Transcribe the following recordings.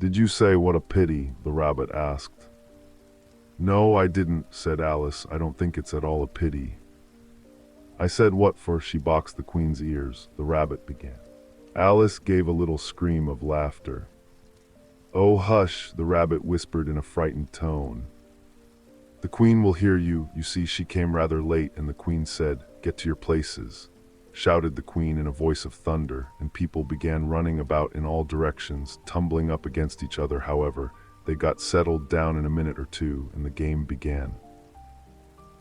"Did you say what a pity?" the rabbit asked. "No, I didn't," said Alice. "I don't think it's at all a pity." "I said what for?" She boxed the queen's ears, the rabbit began. Alice gave a little scream of laughter. "Oh, hush," the rabbit whispered in a frightened tone. "The queen will hear you. You see, she came rather late," and the queen said, "Get to your places," shouted the queen in a voice of thunder, and people began running about in all directions, tumbling up against each other. However, they got settled down in a minute or two, and the game began.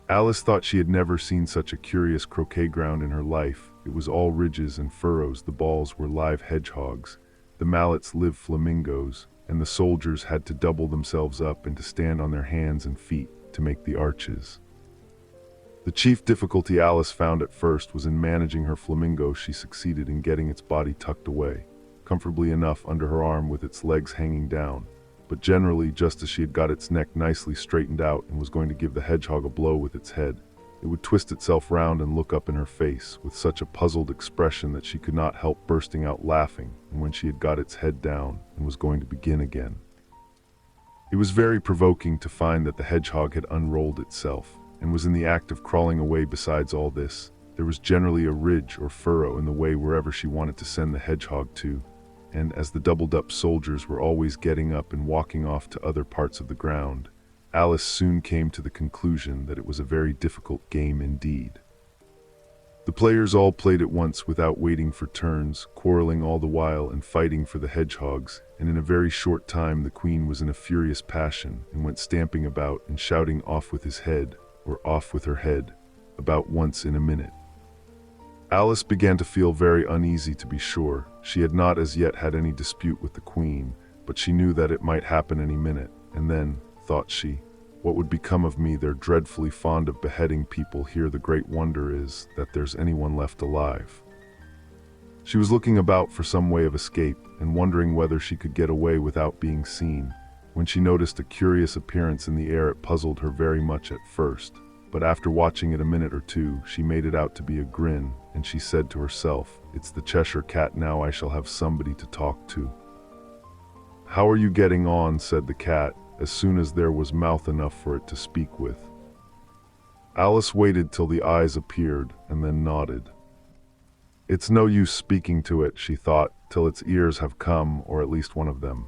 Alice thought she had never seen such a curious croquet ground in her life. It was all ridges and furrows, the balls were live hedgehogs, the mallets live flamingos, and the soldiers had to double themselves up and to stand on their hands and feet to make the arches. The chief difficulty Alice found at first was in managing her flamingo. She succeeded in getting its body tucked away, comfortably enough under her arm with its legs hanging down, but generally, just as she had got its neck nicely straightened out and was going to give the hedgehog a blow with its head, it would twist itself round and look up in her face with such a puzzled expression that she could not help bursting out laughing, and when she had got its head down and was going to begin again. It was very provoking to find that the hedgehog had unrolled itself and was in the act of crawling away. Besides all this, there was generally a ridge or furrow in the way wherever she wanted to send the hedgehog to, and as the doubled-up soldiers were always getting up and walking off to other parts of the ground, Alice soon came to the conclusion that it was a very difficult game indeed. The players all played at once without waiting for turns, quarreling all the while and fighting for the hedgehogs, and in a very short time the queen was in a furious passion and went stamping about and shouting "Off with his head," or "Off with her head," about once in a minute. Alice began to feel very uneasy, to be sure. She had not as yet had any dispute with the queen, but she knew that it might happen any minute, and then, thought she, what would become of me? They're dreadfully fond of beheading people here. The great wonder is that there's anyone left alive. She was looking about for some way of escape and wondering whether she could get away without being seen, when she noticed a curious appearance in the air. It puzzled her very much at first, but after watching it a minute or two, she made it out to be a grin, and she said to herself, "It's the Cheshire Cat. Now I shall have somebody to talk to." "How are you getting on?" said the cat, as soon as there was mouth enough for it to speak with. Alice waited till the eyes appeared, and then nodded. "It's no use speaking to it," she thought, "till its ears have come, or at least one of them."